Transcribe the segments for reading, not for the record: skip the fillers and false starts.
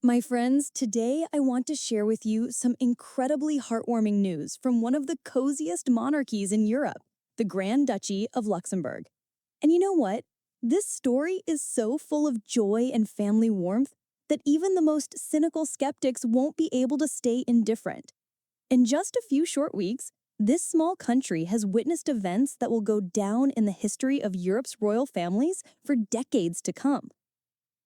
My friends, today I want to share with you some incredibly heartwarming news from one of the coziest monarchies in Europe, the Grand Duchy of Luxembourg. And you know what? This story is so full of joy and family warmth that even the most cynical skeptics won't be able to stay indifferent. In just a few short weeks, this small country has witnessed events that will go down in the history of Europe's royal families for decades to come.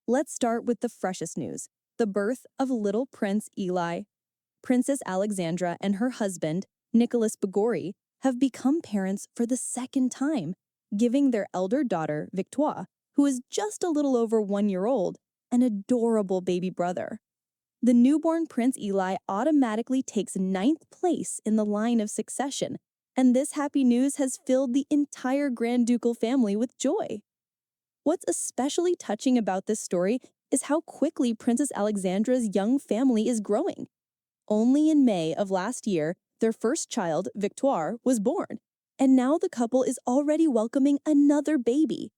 Let's start with the freshest news: the birth of little Prince Eli. Princess Alexandra and her husband, Nicolas Bagory, have become parents for the second time, giving their elder daughter, Victoire, who is just a little over 1 year old, an adorable baby brother. The newborn Prince Eli automatically takes ninth place in the line of succession, and this happy news has filled the entire Grand Ducal family with joy. What's especially touching about this story is how quickly Princess Alexandra's young family is growing. Only in May of last year, their first child, Victoire, was born, and now the couple is already welcoming another baby.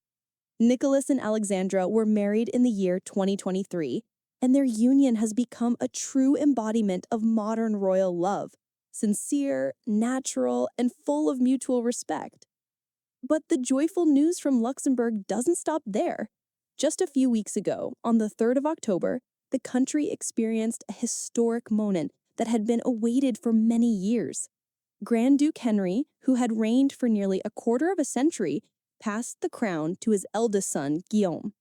Nicholas and Alexandra were married in the year 2023, and their union has become a true embodiment of modern royal love: sincere, natural, and full of mutual respect. But the joyful news from Luxembourg doesn't stop there. Just a few weeks ago, on the 3rd of October, the country experienced a historic moment that had been awaited for many years. Grand Duke Henri, who had reigned for nearly a quarter of a century, passed the crown to his eldest son, Guillaume.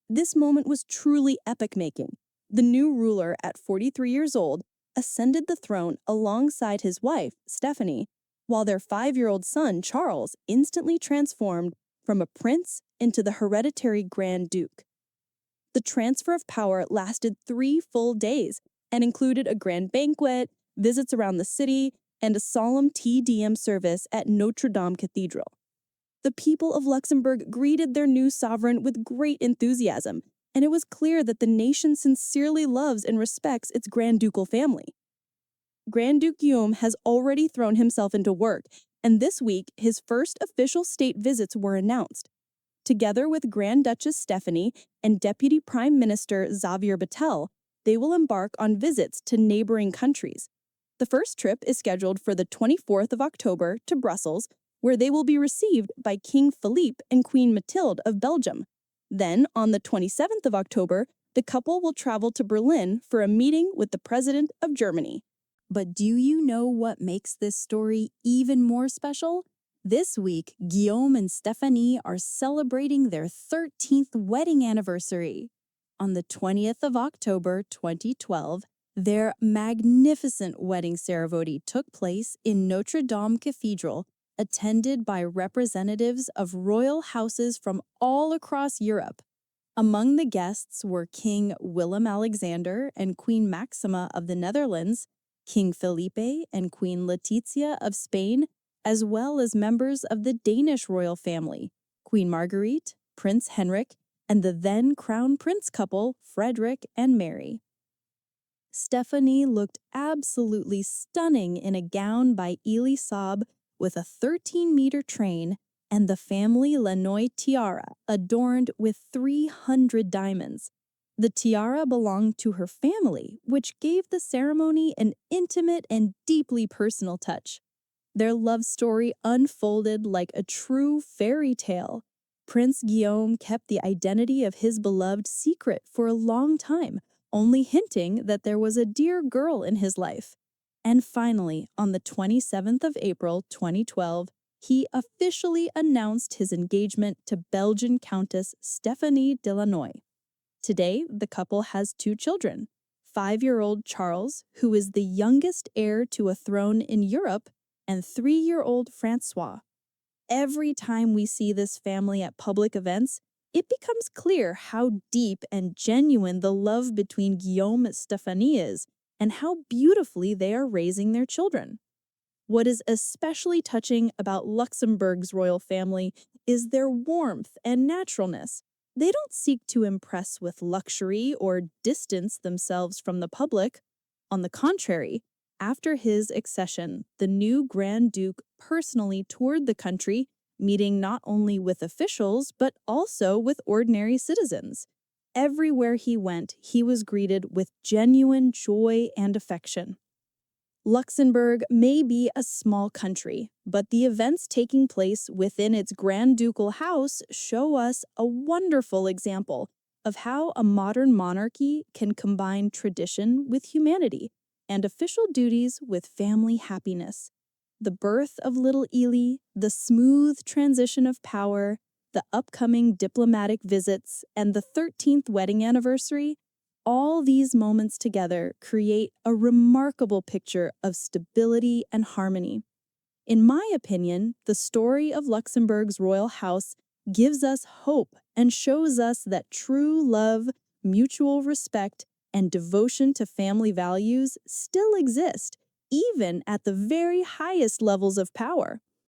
This moment was truly epic-making. The new ruler, at 43 years old, ascended the throne alongside his wife, Stéphanie, while their 5-year-old son, Charles, instantly transformed from a prince into the hereditary Grand Duke. The transfer of power lasted 3 full days and included a grand banquet, visits around the city, and a solemn Te Deum service at Notre Dame Cathedral. The people of Luxembourg greeted their new sovereign with great enthusiasm, and it was clear that the nation sincerely loves and respects its Grand Ducal family. Grand Duke Guillaume has already thrown himself into work, and this week his first official state visits were announced. Together with Grand Duchess Stéphanie and Deputy Prime Minister Xavier Bettel, they will embark on visits to neighboring countries. The first trip is scheduled for the 24th of October to Brussels, where they will be received by King Philippe and Queen Mathilde of Belgium. Then, on the 27th of October, the couple will travel to Berlin for a meeting with the President of Germany. But do you know what makes this story even more special? This week, Guillaume and Stéphanie are celebrating their 13th wedding anniversary. On the 20th of October 2012, their magnificent wedding ceremony took place in Notre Dame Cathedral, attended by representatives of royal houses from all across Europe. Among the guests were King Willem Alexander and Queen Maxima of the Netherlands, King Felipe and Queen Letizia of Spain, as well as members of the Danish royal family, Queen Marguerite, Prince Henrik, and the then crown prince couple, Frederick and Mary. Stéphanie looked absolutely stunning in a gown by Elie Saab with a 13-meter train and the family Lannoy tiara adorned with 300 diamonds. The tiara belonged to her family, which gave the ceremony an intimate and deeply personal touch. Their love story unfolded like a true fairy tale. Prince Guillaume kept the identity of his beloved secret for a long time, only hinting that there was a dear girl in his life. And finally, on the 27th of April 2012, he officially announced his engagement to Belgian Countess Stéphanie de Lannoy. Today, the couple has 2 children: 5-year-old Charles, who is the youngest heir to a throne in Europe, and 3-year-old Francois. Every time we see this family at public events, it becomes clear how deep and genuine the love between Guillaume and Stéphanie is, and how beautifully they are raising their children. What is especially touching about Luxembourg's royal family is their warmth and naturalness. They don't seek to impress with luxury or distance themselves from the public. On the contrary, after his accession, the new Grand Duke personally toured the country, meeting not only with officials but also with ordinary citizens. everywhere he went, he was greeted with genuine joy and affection. Luxembourg may be a small country, but the events taking place within its Grand Ducal house show us a wonderful example of how a modern monarchy can combine tradition with humanity and official duties with family happiness. The birth of little Eli, the smooth transition of power, the upcoming diplomatic visits, and the 13th wedding anniversary, all these moments together create a remarkable picture of stability and harmony. In my opinion, the story of Luxembourg's royal house gives us hope and shows us that true love, mutual respect, and devotion to family values still exist, even at the very highest levels of power.